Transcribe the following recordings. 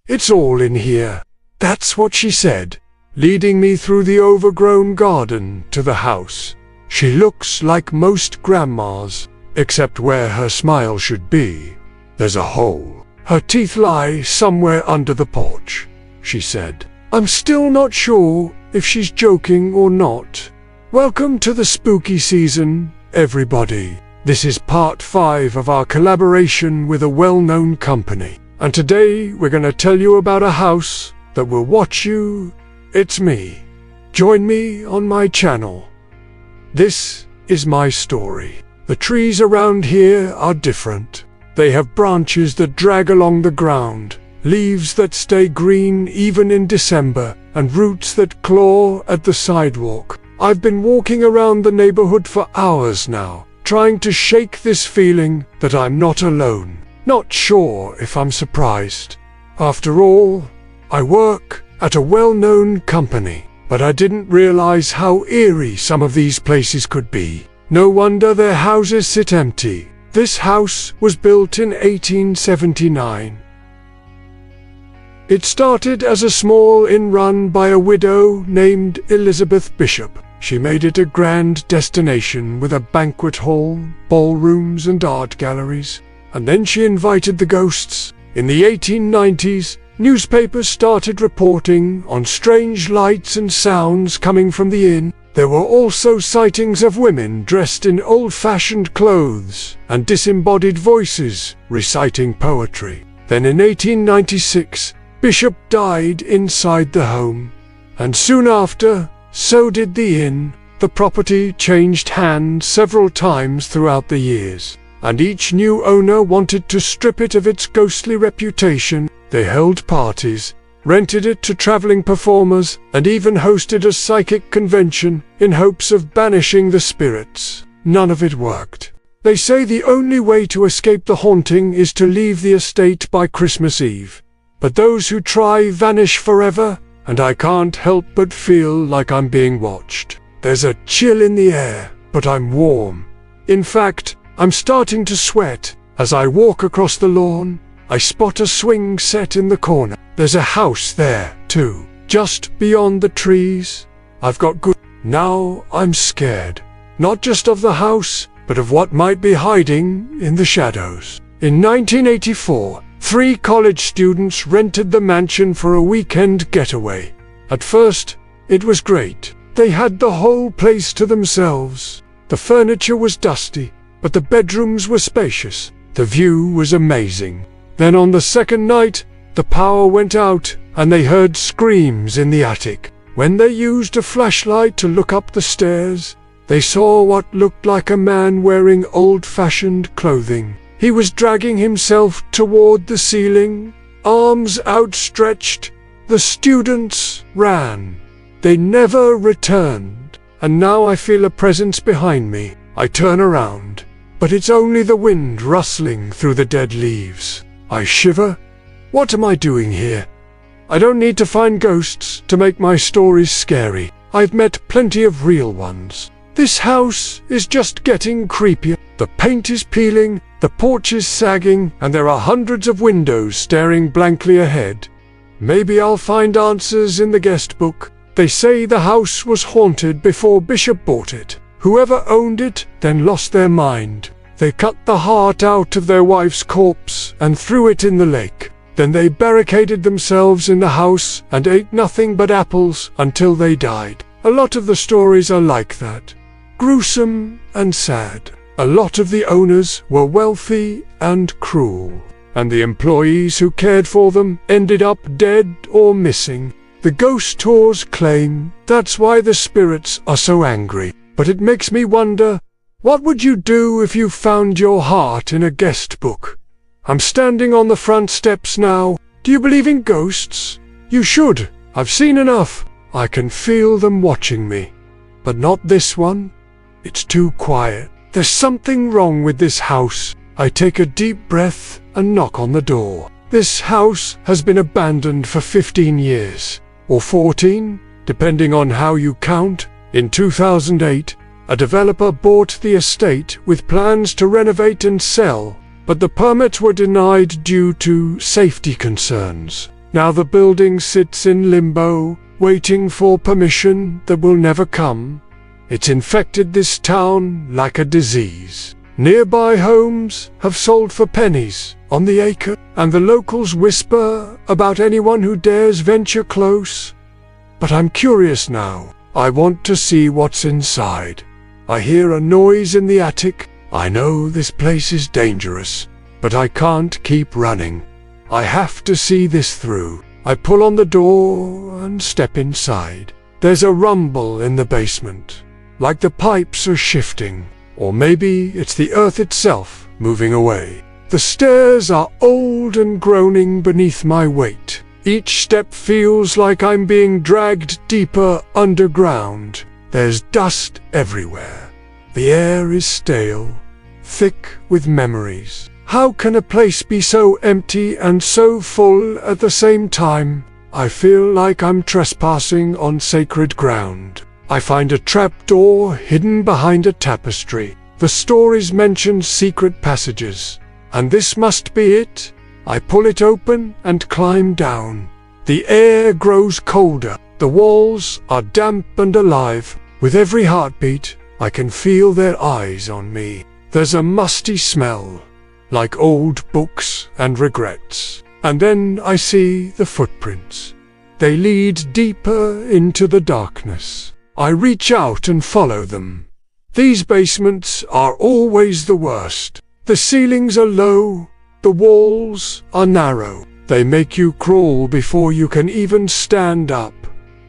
It's all in here." That's what she said, leading me through the overgrown garden to the house. She looks like most grandmas, except where her smile should be. There's a hole. Her teeth lie somewhere under the porch, she said. I'm still not sure if she's joking or not. Welcome to the spooky season, everybody. This is part 5 of our collaboration with a well-known company. And today we're going to tell you about a house that will watch you. It's me. Join me on my channel. This is my story. The trees around here are different. They have branches that drag along the ground, leaves that stay green even in December, and roots that claw at the sidewalk. I've been walking around the neighborhood for hours now, trying to shake this feeling that I'm not alone. Not sure if I'm surprised. After all, I work at a well-known company, but I didn't realize how eerie some of these places could be. No wonder their houses sit empty. This house was built in 1879. It started as a small inn run by a widow named Elizabeth Bishop. She made it a grand destination with a banquet hall, ballrooms, and art galleries. And then she invited the ghosts. In the 1890s, newspapers started reporting on strange lights and sounds coming from the inn. There were also sightings of women dressed in old-fashioned clothes and disembodied voices reciting poetry. Then in 1896, Bishop died inside the home. And soon after, so did the inn. The property changed hands several times throughout the years, and each new owner wanted to strip it of its ghostly reputation. They held parties, rented it to traveling performers, and even hosted a psychic convention in hopes of banishing the spirits. None of it worked. They say the only way to escape the haunting is to leave the estate by Christmas Eve. But those who try vanish forever, and I can't help but feel like I'm being watched. There's a chill in the air, but I'm warm. In fact, I'm starting to sweat. As I walk across the lawn, I spot a swing set in the corner. There's a house there, too, just beyond the trees. I've got good. Now I'm scared. Not just of the house, but of what might be hiding in the shadows. In 1984, 3 college students rented the mansion for a weekend getaway. At first, it was great. They had the whole place to themselves. The furniture was dusty, but the bedrooms were spacious. The view was amazing. Then on the second night, the power went out and they heard screams in the attic. When they used a flashlight to look up the stairs, they saw what looked like a man wearing old-fashioned clothing. He was dragging himself toward the ceiling, arms outstretched. The students ran. They never returned. And now I feel a presence behind me. I turn around, but it's only the wind rustling through the dead leaves. I shiver. What am I doing here? I don't need to find ghosts to make my stories scary. I've met plenty of real ones. This house is just getting creepier. The paint is peeling, the porch is sagging, and there are hundreds of windows staring blankly ahead. Maybe I'll find answers in the guest book. They say the house was haunted before Bishop bought it. Whoever owned it then lost their mind. They cut the heart out of their wife's corpse and threw it in the lake. Then they barricaded themselves in the house and ate nothing but apples until they died. A lot of the stories are like that. Gruesome and sad. A lot of the owners were wealthy and cruel, and the employees who cared for them ended up dead or missing. The ghost tours claim that's why the spirits are so angry. But it makes me wonder, what would you do if you found your heart in a guest book? I'm standing on the front steps now. Do you believe in ghosts? You should. I've seen enough. I can feel them watching me. But not this one. It's too quiet. There's something wrong with this house. I take a deep breath and knock on the door. This house has been abandoned for 15 years, or 14, depending on how you count. In 2008, a developer bought the estate with plans to renovate and sell, but the permits were denied due to safety concerns. Now the building sits in limbo, waiting for permission that will never come. It's infected this town like a disease. Nearby homes have sold for pennies on the acre, and the locals whisper about anyone who dares venture close. But I'm curious now. I want to see what's inside. I hear a noise in the attic. I know this place is dangerous, but I can't keep running. I have to see this through. I pull on the door and step inside. There's a rumble in the basement, like the pipes are shifting, or maybe it's the earth itself moving away. The stairs are old and groaning beneath my weight. Each step feels like I'm being dragged deeper underground. There's dust everywhere. The air is stale, thick with memories. How can a place be so empty and so full at the same time? I feel like I'm trespassing on sacred ground. I find a trapdoor hidden behind a tapestry. The stories mention secret passages, and this must be it. I pull it open and climb down. The air grows colder. The walls are damp and alive. With every heartbeat, I can feel their eyes on me. There's a musty smell, like old books and regrets. And then I see the footprints. They lead deeper into the darkness. I reach out and follow them. These basements are always the worst. The ceilings are low. The walls are narrow. They make you crawl before you can even stand up.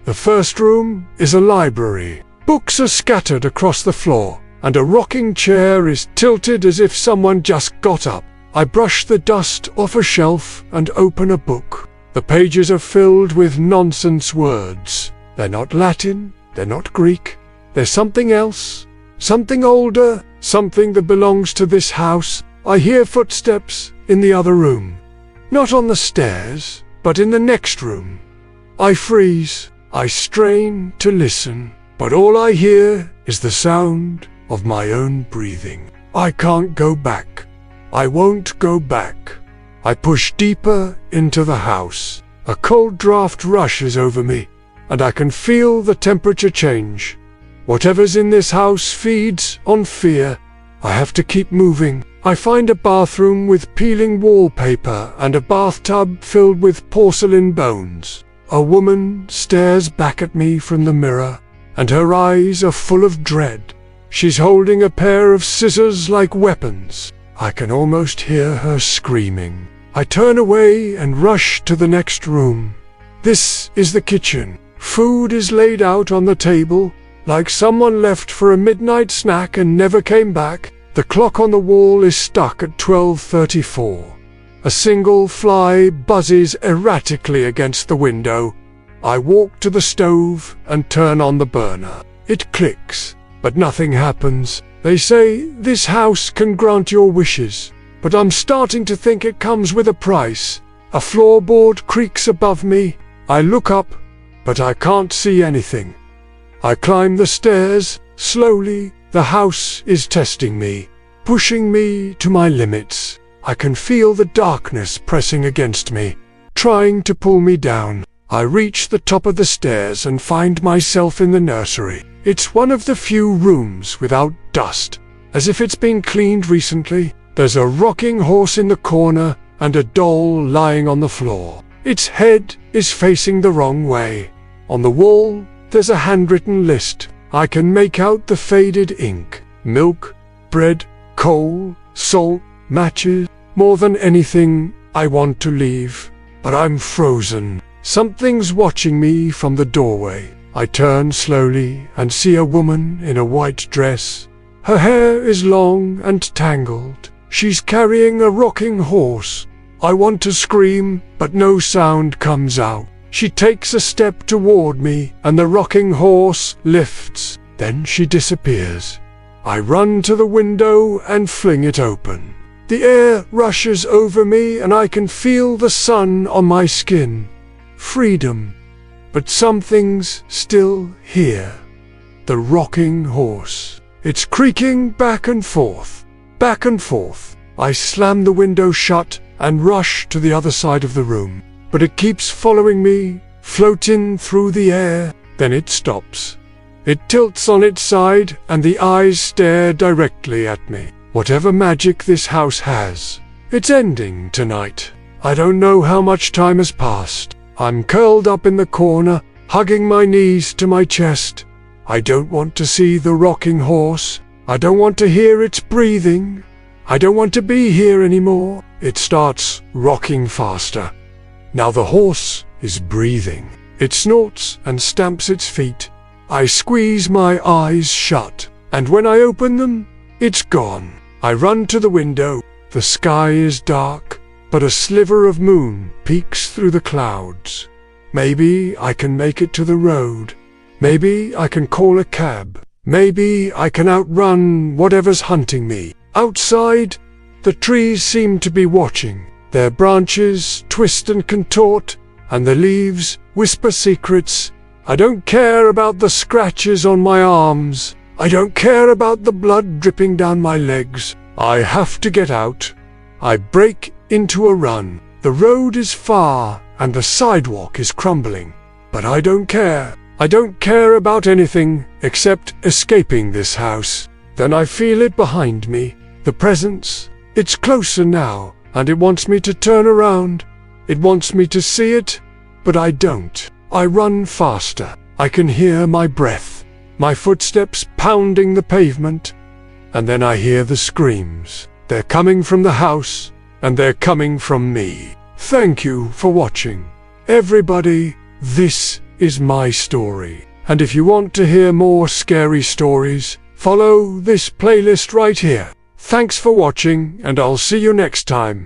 The first room is a library. Books are scattered across the floor, and a rocking chair is tilted as if someone just got up. I brush the dust off a shelf and open a book. The pages are filled with nonsense words. They're not Latin, they're not Greek. They're something else, something older, something that belongs to this house. I hear footsteps in the other room. Not on the stairs, but in the next room. I freeze. I strain to listen, but all I hear is the sound of my own breathing. I can't go back. I won't go back. I push deeper into the house. A cold draft rushes over me, and I can feel the temperature change. Whatever's in this house feeds on fear. I have to keep moving. I find a bathroom with peeling wallpaper and a bathtub filled with porcelain bones. A woman stares back at me from the mirror, and her eyes are full of dread. She's holding a pair of scissors like weapons. I can almost hear her screaming. I turn away and rush to the next room. This is the kitchen. Food is laid out on the table, like someone left for a midnight snack and never came back. The clock on the wall is stuck at 12:34. A single fly buzzes erratically against the window. I walk to the stove and turn on the burner. It clicks, but nothing happens. They say this house can grant your wishes, but I'm starting to think it comes with a price. A floorboard creaks above me. I look up, but I can't see anything. I climb the stairs, slowly. The house is testing me, pushing me to my limits. I can feel the darkness pressing against me, trying to pull me down. I reach the top of the stairs and find myself in the nursery. It's one of the few rooms without dust, as if it's been cleaned recently. There's a rocking horse in the corner and a doll lying on the floor. Its head is facing the wrong way. On the wall, there's a handwritten list. I can make out the faded ink. Milk, bread, coal, salt, matches. More than anything, I want to leave, but I'm frozen. Something's watching me from the doorway. I turn slowly and see a woman in a white dress. Her hair is long and tangled. She's carrying a rocking horse. I want to scream, but no sound comes out. She takes a step toward me, and the rocking horse lifts. Then she disappears. I run to the window and fling it open. The air rushes over me, and I can feel the sun on my skin. Freedom. But something's still here. The rocking horse. It's creaking back and forth. Back and forth. I slam the window shut and rush to the other side of the room. but it keeps following me, floating through the air. Then it stops. It tilts on its side, and the eyes stare directly at me. Whatever magic this house has, it's ending tonight. I don't know how much time has passed. I'm curled up in the corner, hugging my knees to my chest. I don't want to see the rocking horse. I don't want to hear its breathing. I don't want to be here anymore. It starts rocking faster. Now the horse is breathing. It snorts and stamps its feet. I squeeze my eyes shut, and when I open them, it's gone. I run to the window. The sky is dark, but a sliver of moon peeks through the clouds. Maybe I can make it to the road. Maybe I can call a cab. Maybe I can outrun whatever's hunting me. Outside, the trees seem to be watching. Their branches twist and contort, and the leaves whisper secrets. I don't care about the scratches on my arms. I don't care about the blood dripping down my legs. I have to get out. I break into a run. The road is far, and the sidewalk is crumbling. But I don't care. I don't care about anything except escaping this house. Then I feel it behind me. The presence. It's closer now, and it wants me to turn around. It wants me to see it, but I don't. I run faster. I can hear my breath, my footsteps pounding the pavement. And then I hear the screams. They're coming from the house, and they're coming from me. Thank you for watching. Everybody, this is my story. And if you want to hear more scary stories, follow this playlist right here. Thanks for watching, and I'll see you next time.